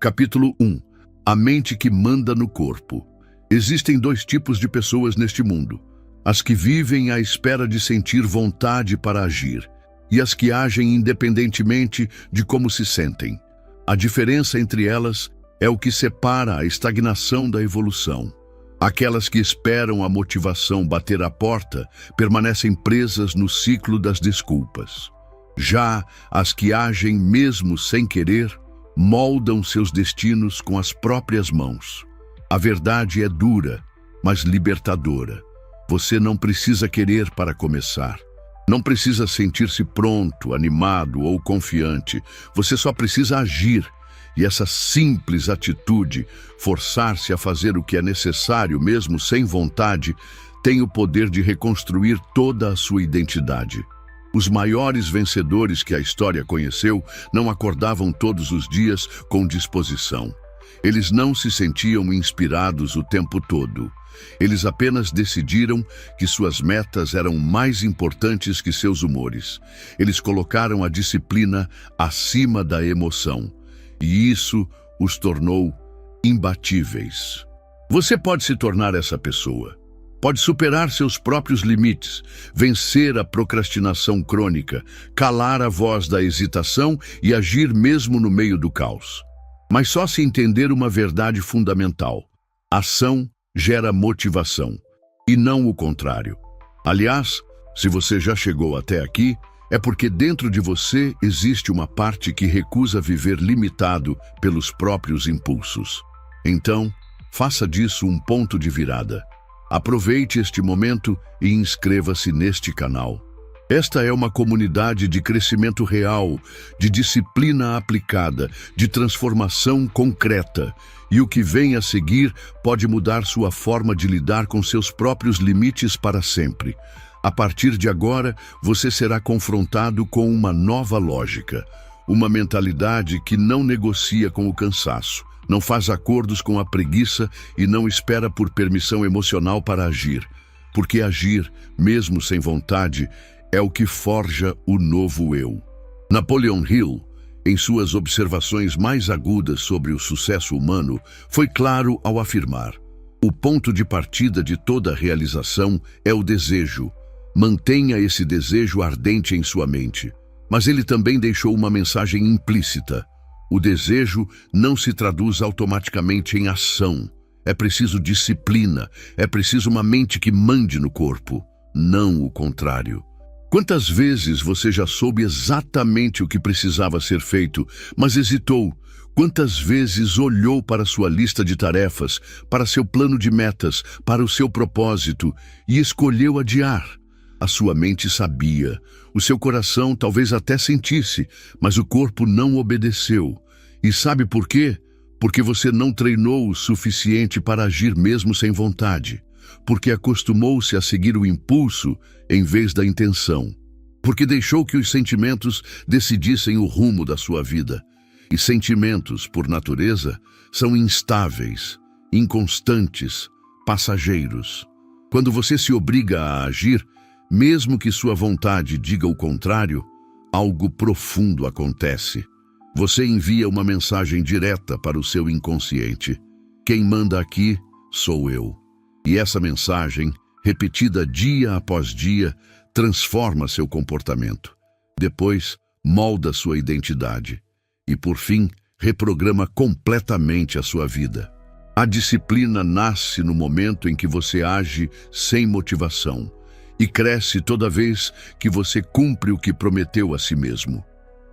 Capítulo 1. A mente que manda no corpo. Existem dois tipos de pessoas neste mundo: as que vivem à espera de sentir vontade para agir, e as que agem independentemente de como se sentem. A diferença entre elas é o que separa a estagnação da evolução. Aquelas que esperam a motivação bater à porta permanecem presas no ciclo das desculpas. Já as que agem mesmo sem querer, moldam seus destinos com as próprias mãos. A verdade é dura, mas libertadora. Você não precisa querer para começar. Não precisa sentir-se pronto, animado ou confiante. Você só precisa agir. E essa simples atitude, forçar-se a fazer o que é necessário mesmo sem vontade, tem o poder de reconstruir toda a sua identidade. Os maiores vencedores que a história conheceu não acordavam todos os dias com disposição. Eles não se sentiam inspirados o tempo todo. Eles apenas decidiram que suas metas eram mais importantes que seus humores. Eles colocaram a disciplina acima da emoção. E isso os tornou imbatíveis. Você pode se tornar essa pessoa. Pode superar seus próprios limites, vencer a procrastinação crônica, calar a voz da hesitação e agir mesmo no meio do caos. Mas só se entender uma verdade fundamental: ação gera motivação, e não o contrário. Aliás, se você já chegou até aqui, é porque dentro de você existe uma parte que recusa viver limitado pelos próprios impulsos. Então, faça disso um ponto de virada. Aproveite este momento e inscreva-se neste canal. Esta é uma comunidade de crescimento real, de disciplina aplicada, de transformação concreta. E o que vem a seguir pode mudar sua forma de lidar com seus próprios limites para sempre. A partir de agora, você será confrontado com uma nova lógica, uma mentalidade que não negocia com o cansaço, não faz acordos com a preguiça e não espera por permissão emocional para agir. Porque agir, mesmo sem vontade, é o que forja o novo eu. Napoleon Hill, em suas observações mais agudas sobre o sucesso humano, foi claro ao afirmar: o ponto de partida de toda realização é o desejo. Mantenha esse desejo ardente em sua mente. Mas ele também deixou uma mensagem implícita. O desejo não se traduz automaticamente em ação. É preciso disciplina, é preciso uma mente que mande no corpo, não o contrário. Quantas vezes você já soube exatamente o que precisava ser feito, mas hesitou? Quantas vezes olhou para sua lista de tarefas, para seu plano de metas, para o seu propósito e escolheu adiar? A sua mente sabia, o seu coração talvez até sentisse, mas o corpo não obedeceu. E sabe por quê? Porque você não treinou o suficiente para agir mesmo sem vontade. Porque acostumou-se a seguir o impulso em vez da intenção. Porque deixou que os sentimentos decidissem o rumo da sua vida. E sentimentos, por natureza, são instáveis, inconstantes, passageiros. Quando você se obriga a agir, mesmo que sua vontade diga o contrário, algo profundo acontece. Você envia uma mensagem direta para o seu inconsciente: quem manda aqui sou eu. E essa mensagem, repetida dia após dia, transforma seu comportamento. Depois, molda sua identidade. E, por fim, reprograma completamente a sua vida. A disciplina nasce no momento em que você age sem motivação e cresce toda vez que você cumpre o que prometeu a si mesmo.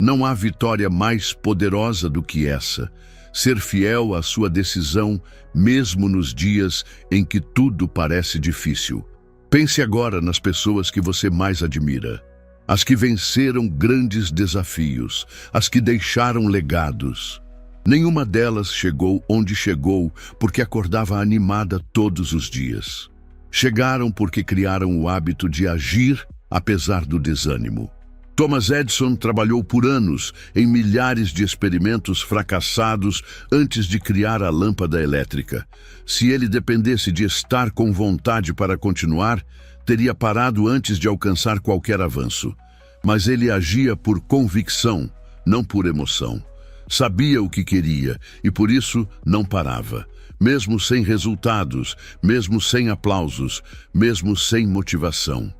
Não há vitória mais poderosa do que essa: ser fiel à sua decisão, mesmo nos dias em que tudo parece difícil. Pense agora nas pessoas que você mais admira. As que venceram grandes desafios, as que deixaram legados. Nenhuma delas chegou onde chegou porque acordava animada todos os dias. Chegaram porque criaram o hábito de agir apesar do desânimo. Thomas Edison trabalhou por anos em milhares de experimentos fracassados antes de criar a lâmpada elétrica. Se ele dependesse de estar com vontade para continuar, teria parado antes de alcançar qualquer avanço. Mas ele agia por convicção, não por emoção. Sabia o que queria e por isso não parava. Mesmo sem resultados, mesmo sem aplausos, mesmo sem motivação.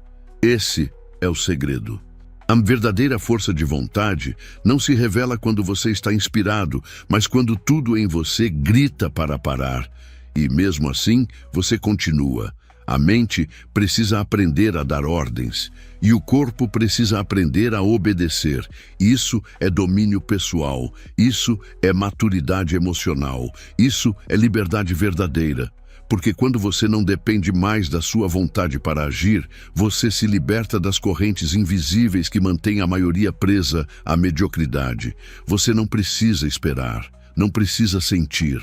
Esse é o segredo. A verdadeira força de vontade não se revela quando você está inspirado, mas quando tudo em você grita para parar. E mesmo assim, você continua. A mente precisa aprender a dar ordens e o corpo precisa aprender a obedecer. Isso é domínio pessoal, isso é maturidade emocional, isso é liberdade verdadeira. Porque quando você não depende mais da sua vontade para agir, você se liberta das correntes invisíveis que mantêm a maioria presa à mediocridade. Você não precisa esperar, não precisa sentir,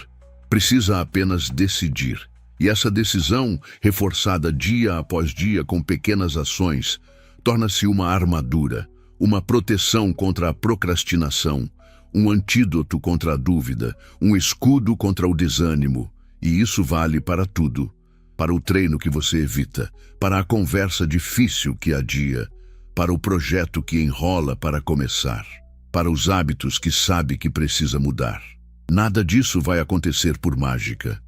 precisa apenas decidir. E essa decisão, reforçada dia após dia com pequenas ações, torna-se uma armadura, uma proteção contra a procrastinação, um antídoto contra a dúvida, um escudo contra o desânimo. E isso vale para tudo, para o treino que você evita, para a conversa difícil que adia, para o projeto que enrola para começar, para os hábitos que sabe que precisa mudar. Nada disso vai acontecer por mágica.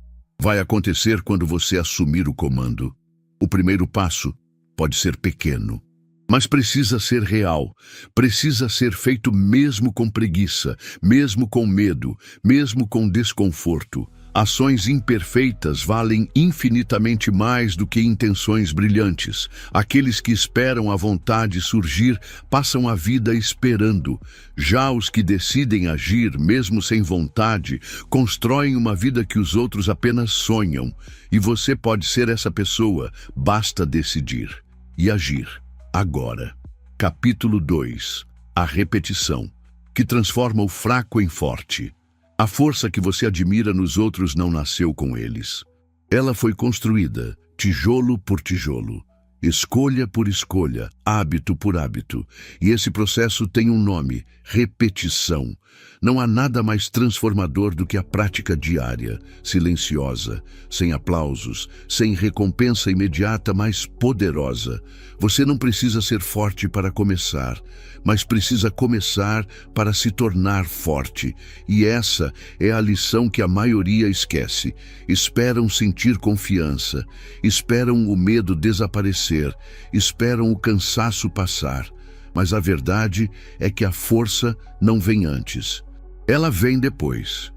Vai acontecer quando você assumir o comando. O primeiro passo pode ser pequeno, mas precisa ser real, precisa ser feito mesmo com preguiça, mesmo com medo, mesmo com desconforto. Ações imperfeitas valem infinitamente mais do que intenções brilhantes. Aqueles que esperam a vontade surgir passam a vida esperando. Já os que decidem agir, mesmo sem vontade, constroem uma vida que os outros apenas sonham. E você pode ser essa pessoa, basta decidir e agir. Agora. Capítulo 2. A repetição, que transforma o fraco em forte. A força que você admira nos outros não nasceu com eles. Ela foi construída, tijolo por tijolo, escolha por escolha, hábito por hábito. E esse processo tem um nome: repetição. Não há nada mais transformador do que a prática diária, silenciosa, sem aplausos, sem recompensa imediata, mas poderosa. Você não precisa ser forte para começar, mas precisa começar para se tornar forte. E essa é a lição que a maioria esquece. Esperam sentir confiança, esperam o medo desaparecer, esperam o cansaço passar. Mas a verdade é que a força não vem antes. Ela vem depois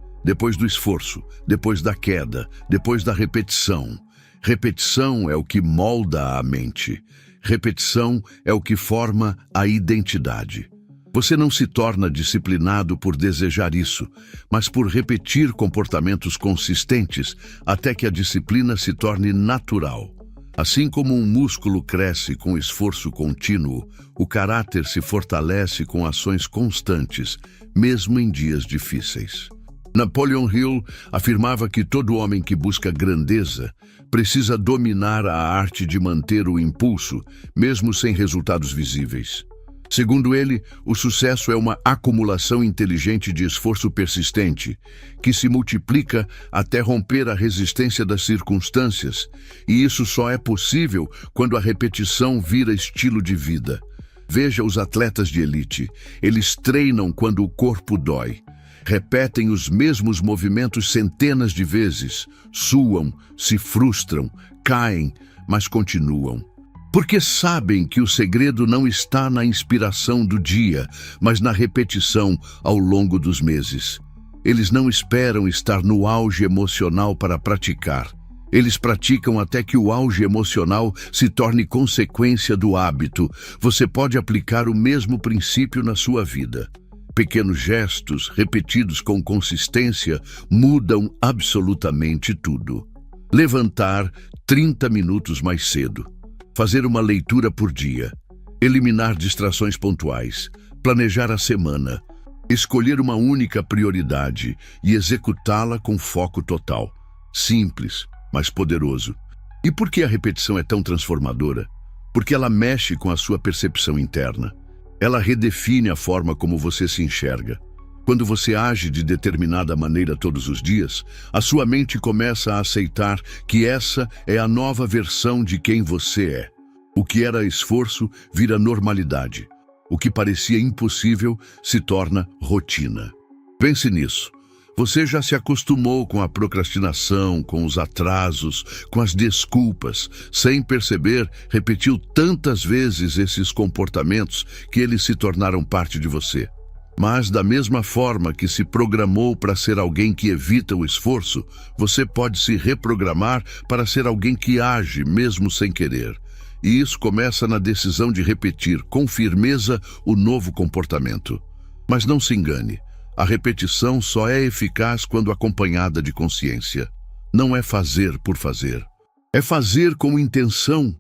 do esforço, depois da queda, depois da repetição. Repetição é o que molda a mente. Repetição é o que forma a identidade. Você não se torna disciplinado por desejar isso, mas por repetir comportamentos consistentes até que a disciplina se torne natural. Assim como um músculo cresce com esforço contínuo, o caráter se fortalece com ações constantes, mesmo em dias difíceis. Napoleon Hill afirmava que todo homem que busca grandeza precisa dominar a arte de manter o impulso, mesmo sem resultados visíveis. Segundo ele, o sucesso é uma acumulação inteligente de esforço persistente, que se multiplica até romper a resistência das circunstâncias, e isso só é possível quando a repetição vira estilo de vida. Veja os atletas de elite. Eles treinam quando o corpo dói. Repetem os mesmos movimentos centenas de vezes, suam, se frustram, caem, mas continuam. Porque sabem que o segredo não está na inspiração do dia, mas na repetição ao longo dos meses. Eles não esperam estar no auge emocional para praticar. Eles praticam até que o auge emocional se torne consequência do hábito. Você pode aplicar o mesmo princípio na sua vida. Pequenos gestos, repetidos com consistência, mudam absolutamente tudo. Levantar 30 minutos mais cedo. Fazer uma leitura por dia. Eliminar distrações pontuais. Planejar a semana. Escolher uma única prioridade e executá-la com foco total. Simples, mas poderoso. E por que a repetição é tão transformadora? Porque ela mexe com a sua percepção interna. Ela redefine a forma como você se enxerga. Quando você age de determinada maneira todos os dias, a sua mente começa a aceitar que essa é a nova versão de quem você é. O que era esforço vira normalidade. O que parecia impossível se torna rotina. Pense nisso. Você já se acostumou com a procrastinação, com os atrasos, com as desculpas. Sem perceber, repetiu tantas vezes esses comportamentos que eles se tornaram parte de você. Mas, da mesma forma que se programou para ser alguém que evita o esforço, você pode se reprogramar para ser alguém que age mesmo sem querer. E isso começa na decisão de repetir com firmeza o novo comportamento. Mas não se engane. A repetição só é eficaz quando acompanhada de consciência. Não é fazer por fazer. É fazer com intenção.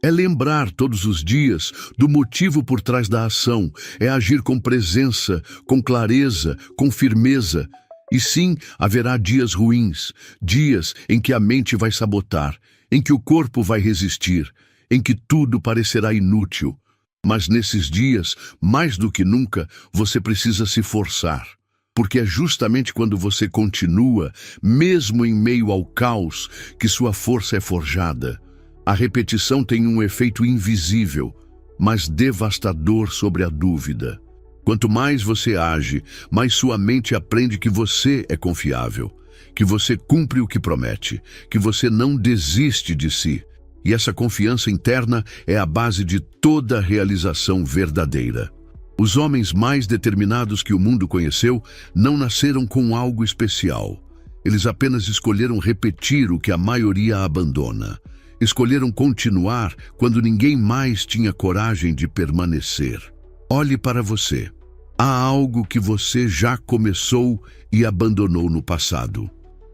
É lembrar todos os dias do motivo por trás da ação. É agir com presença, com clareza, com firmeza. E sim, haverá dias ruins, dias em que a mente vai sabotar, em que o corpo vai resistir, em que tudo parecerá inútil. Mas nesses dias, mais do que nunca, você precisa se forçar. Porque é justamente quando você continua, mesmo em meio ao caos, que sua força é forjada. A repetição tem um efeito invisível, mas devastador sobre a dúvida. Quanto mais você age, mais sua mente aprende que você é confiável, que você cumpre o que promete, que você não desiste de si. E essa confiança interna é a base de toda realização verdadeira. Os homens mais determinados que o mundo conheceu não nasceram com algo especial. Eles apenas escolheram repetir o que a maioria abandona. Escolheram continuar quando ninguém mais tinha coragem de permanecer. Olhe para você. Há algo que você já começou e abandonou no passado.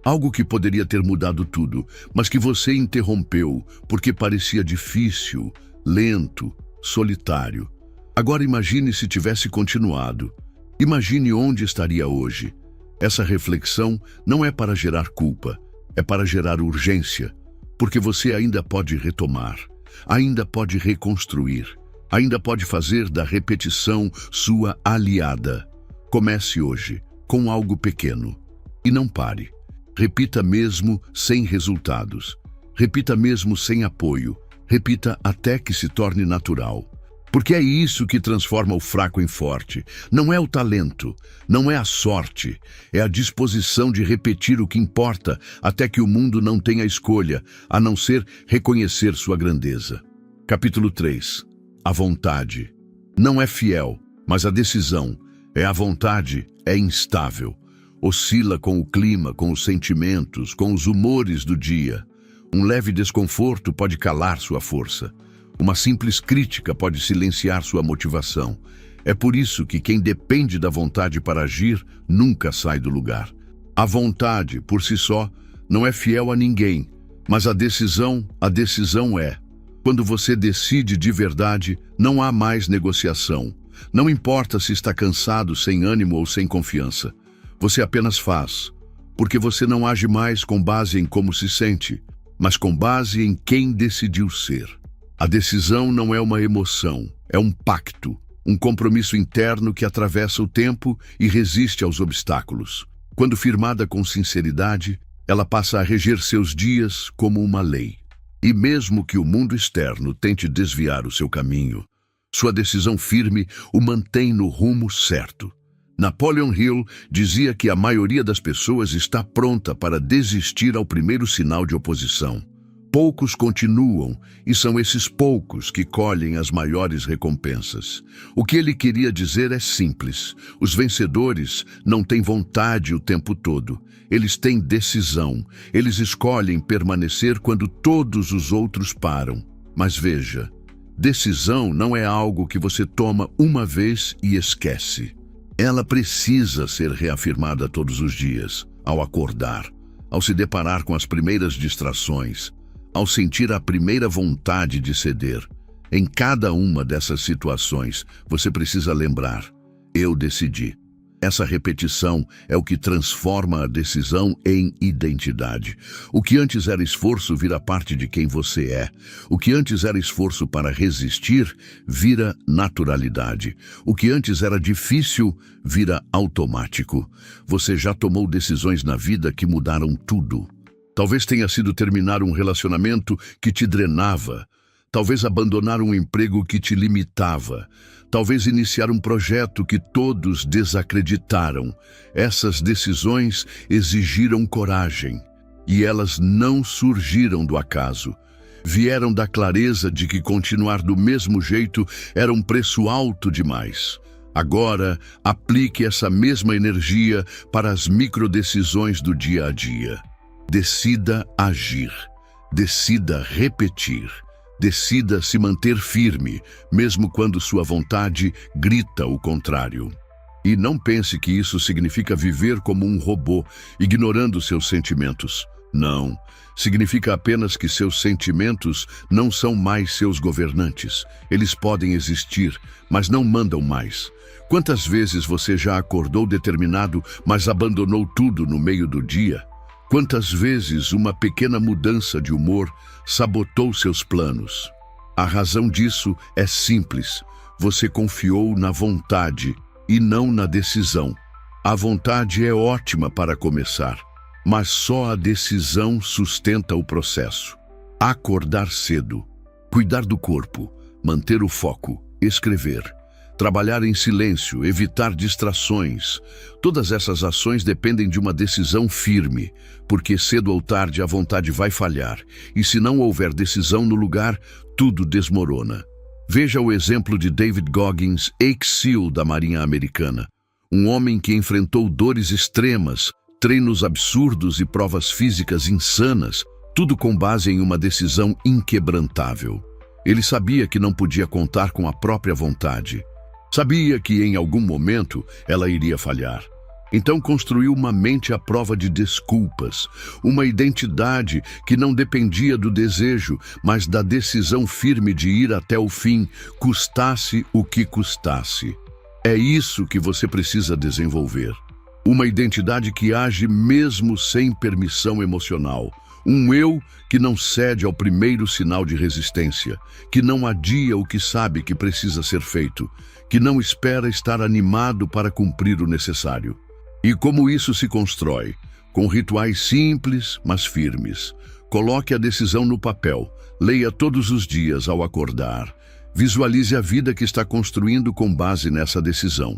Algo que poderia ter mudado tudo, mas que você interrompeu porque parecia difícil, lento, solitário. Agora imagine se tivesse continuado. Imagine onde estaria hoje. Essa reflexão não é para gerar culpa, é para gerar urgência, porque você ainda pode retomar, ainda pode reconstruir, ainda pode fazer da repetição sua aliada. Comece hoje, com algo pequeno. E não pare. Repita mesmo sem resultados. Repita mesmo sem apoio. Repita até que se torne natural. Porque é isso que transforma o fraco em forte. Não é o talento, não é a sorte, é a disposição de repetir o que importa até que o mundo não tenha escolha, a não ser reconhecer sua grandeza. Capítulo 3. A vontade. Não é fiel, mas a decisão. É a vontade, é instável. Oscila com o clima, com os sentimentos, com os humores do dia. Um leve desconforto pode calar sua força. Uma simples crítica pode silenciar sua motivação. É por isso que quem depende da vontade para agir nunca sai do lugar. A vontade, por si só, não é fiel a ninguém, mas a decisão é. Quando você decide de verdade, não há mais negociação. Não importa se está cansado, sem ânimo ou sem confiança. Você apenas faz, porque você não age mais com base em como se sente, mas com base em quem decidiu ser. A decisão não é uma emoção, é um pacto, um compromisso interno que atravessa o tempo e resiste aos obstáculos. Quando firmada com sinceridade, ela passa a reger seus dias como uma lei. E mesmo que o mundo externo tente desviar o seu caminho, sua decisão firme o mantém no rumo certo. Napoleon Hill dizia que a maioria das pessoas está pronta para desistir ao primeiro sinal de oposição. Poucos continuam, e são esses poucos que colhem as maiores recompensas. O que ele queria dizer é simples. Os vencedores não têm vontade o tempo todo. Eles têm decisão. Eles escolhem permanecer quando todos os outros param. Mas veja, decisão não é algo que você toma uma vez e esquece. Ela precisa ser reafirmada todos os dias, ao acordar, ao se deparar com as primeiras distrações, ao sentir a primeira vontade de ceder. Em cada uma dessas situações, você precisa lembrar: eu decidi. Essa repetição é o que transforma a decisão em identidade. O que antes era esforço vira parte de quem você é. O que antes era esforço para resistir vira naturalidade. O que antes era difícil vira automático. Você já tomou decisões na vida que mudaram tudo. Talvez tenha sido terminar um relacionamento que te drenava. talvez abandonar um emprego que te limitava, talvez iniciar um projeto que todos desacreditaram. Essas decisões exigiram coragem, e elas não surgiram do acaso. Vieram da clareza de que continuar do mesmo jeito era um preço alto demais. Agora, aplique essa mesma energia para as microdecisões do dia a dia. Decida agir. Decida repetir. Decida se manter firme, mesmo quando sua vontade grita o contrário. E não pense que isso significa viver como um robô, ignorando seus sentimentos. Não. Significa apenas que seus sentimentos não são mais seus governantes. Eles podem existir, mas não mandam mais. Quantas vezes você já acordou determinado, mas abandonou tudo no meio do dia? Quantas vezes uma pequena mudança de humor sabotou seus planos? A razão disso é simples. Você confiou na vontade e não na decisão. A vontade é ótima para começar, mas só a decisão sustenta o processo. Acordar cedo, cuidar do corpo, manter o foco, escrever, trabalhar em silêncio, evitar distrações. Todas essas ações dependem de uma decisão firme, porque cedo ou tarde a vontade vai falhar, e se não houver decisão no lugar, tudo desmorona. Veja o exemplo de David Goggins, ex-SEAL da Marinha Americana. Um homem que enfrentou dores extremas, treinos absurdos e provas físicas insanas, tudo com base em uma decisão inquebrantável. Ele sabia que não podia contar com a própria vontade. Sabia que em algum momento ela iria falhar. Então construiu uma mente à prova de desculpas, uma identidade que não dependia do desejo, mas da decisão firme de ir até o fim, custasse o que custasse. É isso que você precisa desenvolver. Uma identidade que age mesmo sem permissão emocional. Um eu que não cede ao primeiro sinal de resistência, que não adia o que sabe que precisa ser feito, que não espera estar animado para cumprir o necessário. E como isso se constrói? Com rituais simples, mas firmes. Coloque a decisão no papel, leia todos os dias ao acordar. Visualize a vida que está construindo com base nessa decisão.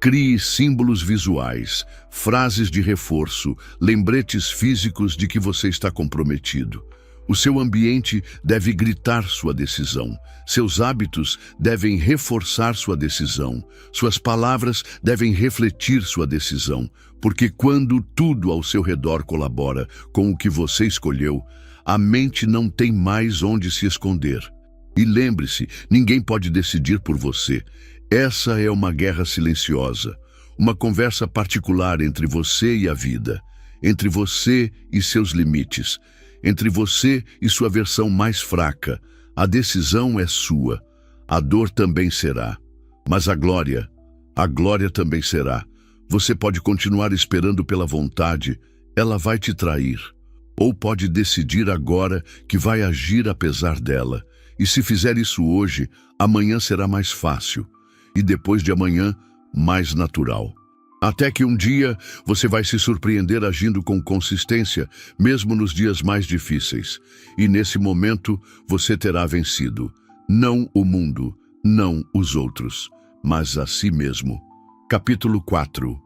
Crie símbolos visuais, frases de reforço, lembretes físicos de que você está comprometido. O seu ambiente deve gritar sua decisão. Seus hábitos devem reforçar sua decisão. Suas palavras devem refletir sua decisão. Porque quando tudo ao seu redor colabora com o que você escolheu, a mente não tem mais onde se esconder. E lembre-se, ninguém pode decidir por você. Essa é uma guerra silenciosa, uma conversa particular entre você e a vida, entre você e seus limites, entre você e sua versão mais fraca. A decisão é sua, a dor também será, mas a glória também será. Você pode continuar esperando pela vontade, ela vai te trair, ou pode decidir agora que vai agir apesar dela, e se fizer isso hoje, amanhã será mais fácil. E depois de amanhã, mais natural. Até que um dia você vai se surpreender agindo com consistência, mesmo nos dias mais difíceis. E nesse momento você terá vencido. Não o mundo, não os outros, mas a si mesmo. Capítulo 4.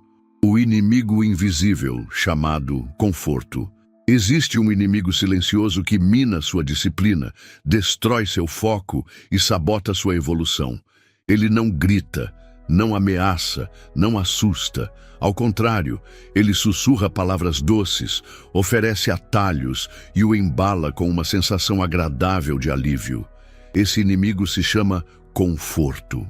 O inimigo invisível, chamado conforto. Existe um inimigo silencioso que mina sua disciplina, destrói seu foco e sabota sua evolução. Ele não grita, não ameaça, não assusta. Ao contrário, ele sussurra palavras doces, oferece atalhos e o embala com uma sensação agradável de alívio. Esse inimigo se chama conforto.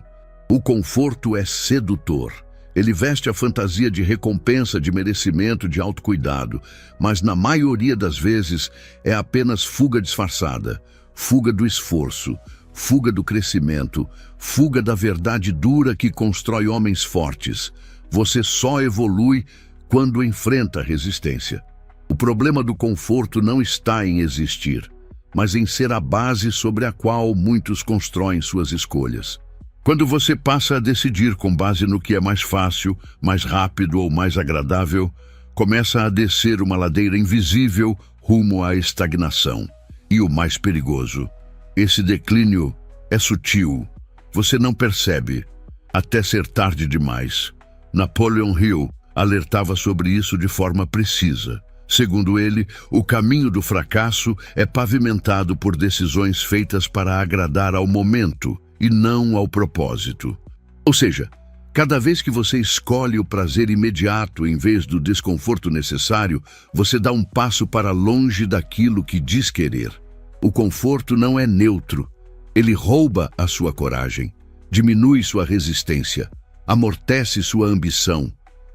O conforto é sedutor. Ele veste a fantasia de recompensa, de merecimento, de autocuidado, mas na maioria das vezes é apenas fuga disfarçada, fuga do esforço, fuga do crescimento, fuga da verdade dura que constrói homens fortes. Você só evolui quando enfrenta resistência. O problema do conforto não está em existir, mas em ser a base sobre a qual muitos constroem suas escolhas. Quando você passa a decidir com base no que é mais fácil, mais rápido ou mais agradável, começa a descer uma ladeira invisível rumo à estagnação. E o mais perigoso, Esse declínio é sutil. Você não percebe, até ser tarde demais. Napoleon Hill alertava sobre isso de forma precisa. Segundo ele, o caminho do fracasso é pavimentado por decisões feitas para agradar ao momento e não ao propósito. Ou seja, cada vez que você escolhe o prazer imediato em vez do desconforto necessário, você dá um passo para longe daquilo que diz querer. O conforto não é neutro. Ele rouba a sua coragem, diminui sua resistência, amortece sua ambição.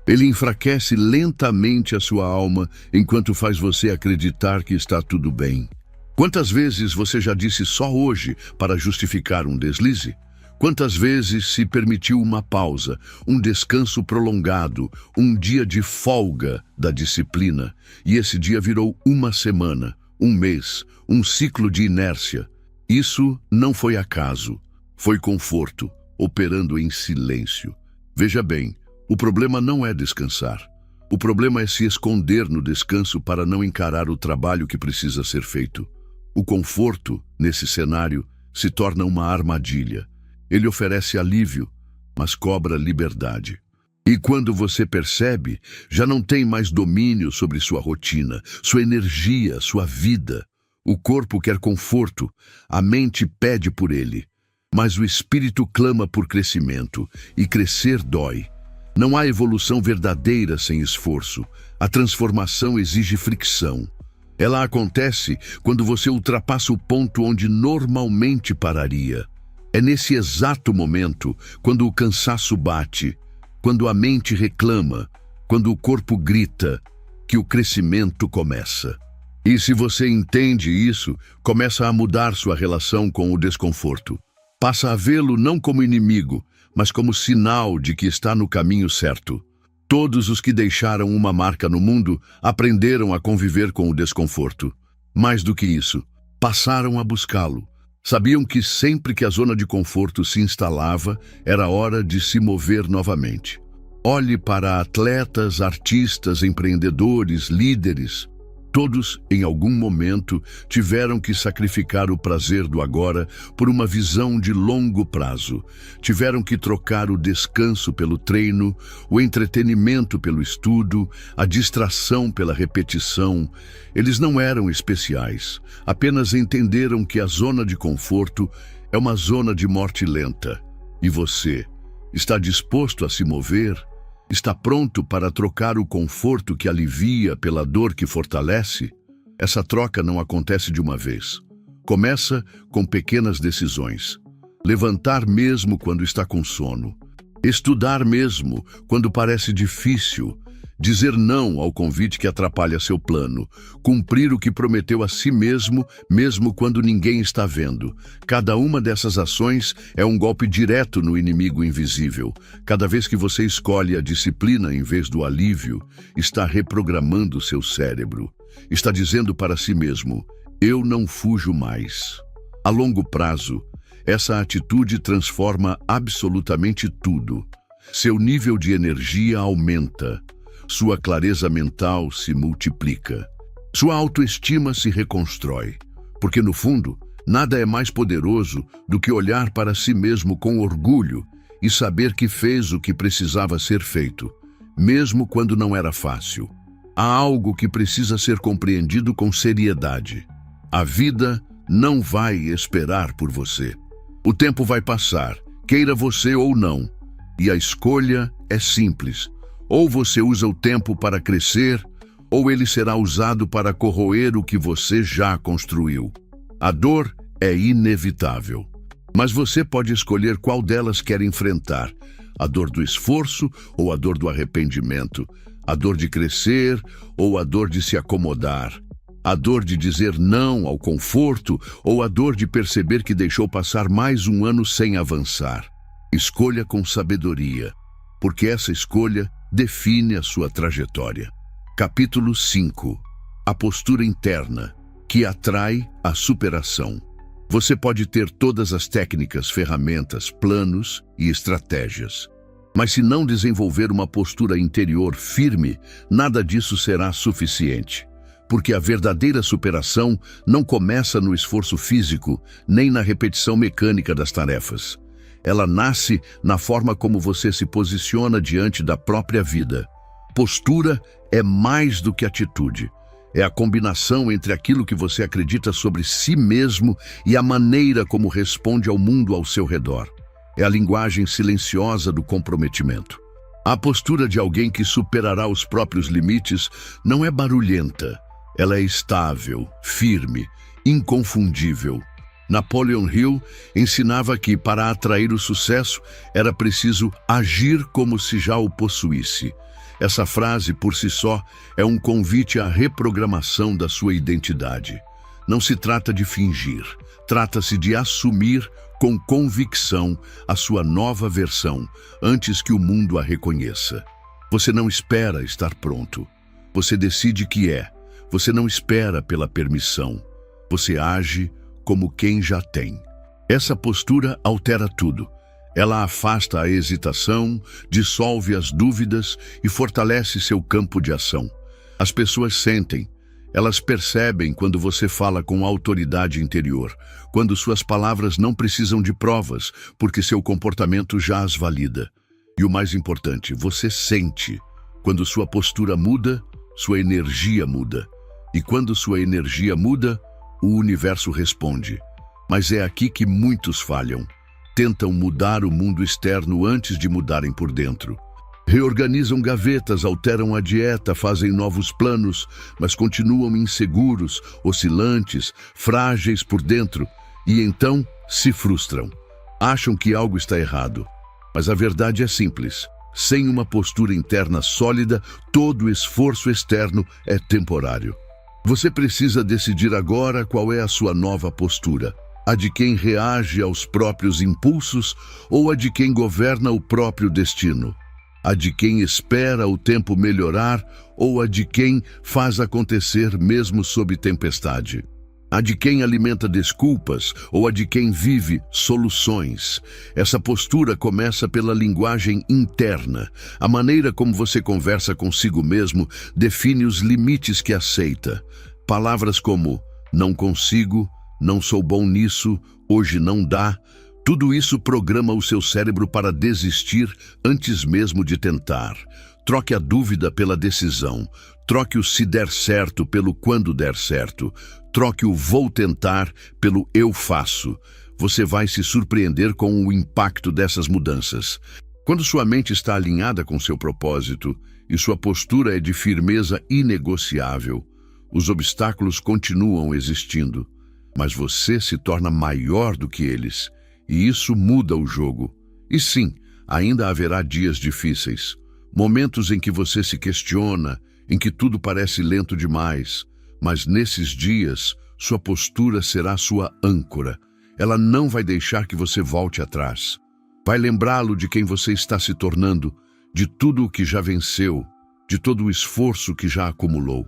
Ele enfraquece lentamente a sua alma enquanto faz você acreditar que está tudo bem. Quantas vezes você já disse só hoje para justificar um deslize? Quantas vezes se permitiu uma pausa, um descanso prolongado, um dia de folga da disciplina, e esse dia virou uma semana, um mês, um ciclo de inércia? Isso não foi acaso, foi conforto, operando em silêncio. Veja bem, o problema não é descansar. O problema é se esconder no descanso para não encarar o trabalho que precisa ser feito. O conforto, nesse cenário, se torna uma armadilha. Ele oferece alívio, mas cobra liberdade. E quando você percebe, já não tem mais domínio sobre sua rotina, sua energia, sua vida. O corpo quer conforto, a mente pede por ele. Mas o espírito clama por crescimento, e crescer dói. Não há evolução verdadeira sem esforço. A transformação exige fricção. Ela acontece quando você ultrapassa o ponto onde normalmente pararia. É nesse exato momento, quando o cansaço bate, quando a mente reclama, quando o corpo grita, que o crescimento começa. E se você entende isso, começa a mudar sua relação com o desconforto. Passa a vê-lo não como inimigo, mas como sinal de que está no caminho certo. Todos os que deixaram uma marca no mundo aprenderam a conviver com o desconforto. Mais do que isso, passaram a buscá-lo. Sabiam que sempre que a zona de conforto se instalava, era hora de se mover novamente. Olhe para atletas, artistas, empreendedores, líderes. Todos, em algum momento, tiveram que sacrificar o prazer do agora por uma visão de longo prazo. Tiveram que trocar o descanso pelo treino, o entretenimento pelo estudo, a distração pela repetição. Eles não eram especiais, apenas entenderam que a zona de conforto é uma zona de morte lenta. E você, está disposto a se mover? Está pronto para trocar o conforto que alivia pela dor que fortalece? Essa troca não acontece de uma vez. Começa com pequenas decisões. Levantar mesmo quando está com sono. Estudar mesmo quando parece difícil. Dizer não ao convite que atrapalha seu plano. Cumprir o que prometeu a si mesmo, mesmo quando ninguém está vendo. Cada uma dessas ações é um golpe direto no inimigo invisível. Cada vez que você escolhe a disciplina em vez do alívio, está reprogramando seu cérebro. Está dizendo para si mesmo, eu não fujo mais. A longo prazo, essa atitude transforma absolutamente tudo. Seu nível de energia aumenta. Sua clareza mental se multiplica. Sua autoestima se reconstrói. Porque, no fundo, nada é mais poderoso do que olhar para si mesmo com orgulho e saber que fez o que precisava ser feito, mesmo quando não era fácil. Há algo que precisa ser compreendido com seriedade. A vida não vai esperar por você. O tempo vai passar, queira você ou não. E a escolha é simples. Ou você usa o tempo para crescer, ou ele será usado para corroer o que você já construiu. A dor é inevitável, mas você pode escolher qual delas quer enfrentar: a dor do esforço ou a dor do arrependimento, a dor de crescer ou a dor de se acomodar, a dor de dizer não ao conforto ou a dor de perceber que deixou passar mais um ano sem avançar. Escolha com sabedoria, porque essa escolha define a sua trajetória. Capítulo 5. A postura interna, que atrai a superação. Você pode ter todas as técnicas, ferramentas, planos e estratégias. Mas se não desenvolver uma postura interior firme, nada disso será suficiente. porque a verdadeira superação não começa no esforço físico, nem na repetição mecânica das tarefas. Ela nasce na forma como você se posiciona diante da própria vida. Postura é mais do que atitude. É a combinação entre aquilo que você acredita sobre si mesmo e a maneira como responde ao mundo ao seu redor. É a linguagem silenciosa do comprometimento. A postura de alguém que superará os próprios limites não é barulhenta. Ela é estável, firme, inconfundível. Napoleon Hill ensinava que, para atrair o sucesso, era preciso agir como se já o possuísse. Essa frase, por si só, é um convite à reprogramação da sua identidade. Não se trata de fingir, trata-se de assumir com convicção a sua nova versão, antes que o mundo a reconheça. Você não espera estar pronto. Você decide que é. Você não espera pela permissão. Você age como quem já tem. Essa postura altera tudo. Ela afasta a hesitação, dissolve as dúvidas e fortalece seu campo de ação. As pessoas sentem, elas percebem quando você fala com autoridade interior, quando suas palavras não precisam de provas, porque seu comportamento já as valida. E o mais importante, você sente. Quando sua postura muda, sua energia muda. E quando sua energia muda, o universo responde. Mas é aqui que muitos falham. Tentam mudar o mundo externo antes de mudarem por dentro. Reorganizam gavetas, alteram a dieta, fazem novos planos, mas continuam inseguros, oscilantes, frágeis por dentro e então se frustram. Acham que algo está errado. Mas a verdade é simples. Sem uma postura interna sólida, todo esforço externo é temporário. Você precisa decidir agora qual é a sua nova postura. A de quem reage aos próprios impulsos ou a de quem governa o próprio destino? A de quem espera o tempo melhorar ou a de quem faz acontecer mesmo sob tempestade? A de quem alimenta desculpas ou a de quem vive soluções? Essa postura começa pela linguagem interna. A maneira como você conversa consigo mesmo define os limites que aceita. Palavras como não consigo, não sou bom nisso, hoje não dá. Tudo isso programa o seu cérebro para desistir antes mesmo de tentar. Troque a dúvida pela decisão. Troque o se der certo pelo quando der certo. Troque o vou tentar pelo eu faço. Você vai se surpreender com o impacto dessas mudanças. Quando sua mente está alinhada com seu propósito e sua postura é de firmeza inegociável, os obstáculos continuam existindo. Mas você se torna maior do que eles, e isso muda o jogo. E sim, ainda haverá dias difíceis, momentos em que você se questiona, em que tudo parece lento demais, mas nesses dias, sua postura será sua âncora. Ela não vai deixar que você volte atrás. Vai lembrá-lo de quem você está se tornando, de tudo o que já venceu, de todo o esforço que já acumulou.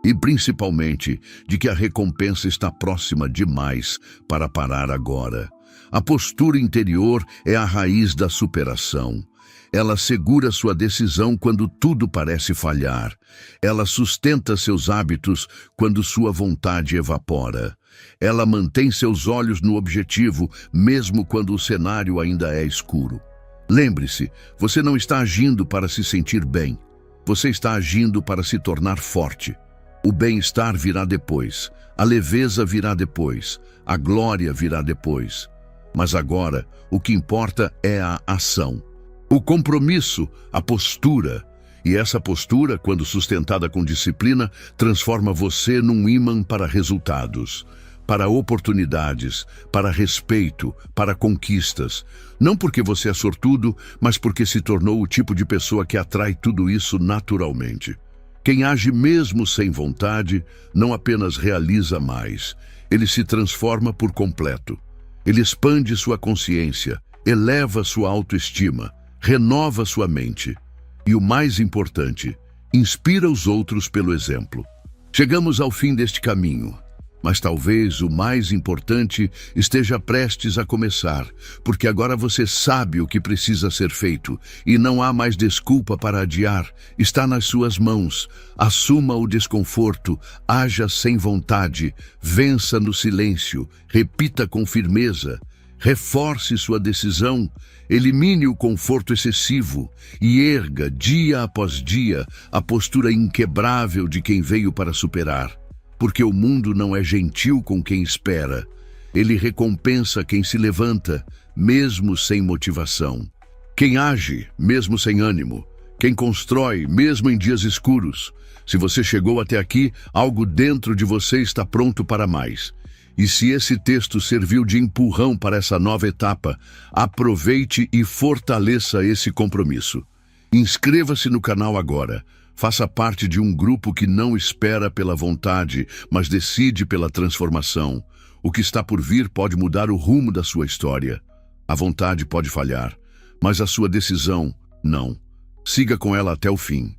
E principalmente de que a recompensa está próxima demais para parar agora. A postura interior é a raiz da superação. Ela segura sua decisão quando tudo parece falhar. Ela sustenta seus hábitos quando sua vontade evapora. Ela mantém seus olhos no objetivo, mesmo quando o cenário ainda é escuro. Lembre-se, você não está agindo para se sentir bem. Você está agindo para se tornar forte. O bem-estar virá depois, a leveza virá depois, a glória virá depois. Mas agora, o que importa é a ação. O compromisso, a postura. E essa postura, quando sustentada com disciplina, transforma você num imã para resultados, para oportunidades, para respeito, para conquistas. Não porque você é sortudo, mas porque se tornou o tipo de pessoa que atrai tudo isso naturalmente. Quem age mesmo sem vontade, não apenas realiza mais, ele se transforma por completo. Ele expande sua consciência, eleva sua autoestima, renova sua mente. E o mais importante, inspira os outros pelo exemplo. Chegamos ao fim deste caminho. Mas talvez o mais importante esteja prestes a começar, porque agora você sabe o que precisa ser feito e não há mais desculpa para adiar. Está nas suas mãos. Assuma o desconforto, haja sem vontade, vença no silêncio, repita com firmeza. Reforce sua decisão, elimine o conforto excessivo e erga, dia após dia, a postura inquebrável de quem veio para superar. Porque o mundo não é gentil com quem espera. Ele recompensa quem se levanta, mesmo sem motivação. Quem age, mesmo sem ânimo. Quem constrói, mesmo em dias escuros. Se você chegou até aqui, algo dentro de você está pronto para mais. E se esse texto serviu de empurrão para essa nova etapa, aproveite e fortaleça esse compromisso. Inscreva-se no canal agora. Faça parte de um grupo que não espera pela vontade, mas decide pela transformação. O que está por vir pode mudar o rumo da sua história. A vontade pode falhar, mas a sua decisão, não. Siga com ela até o fim.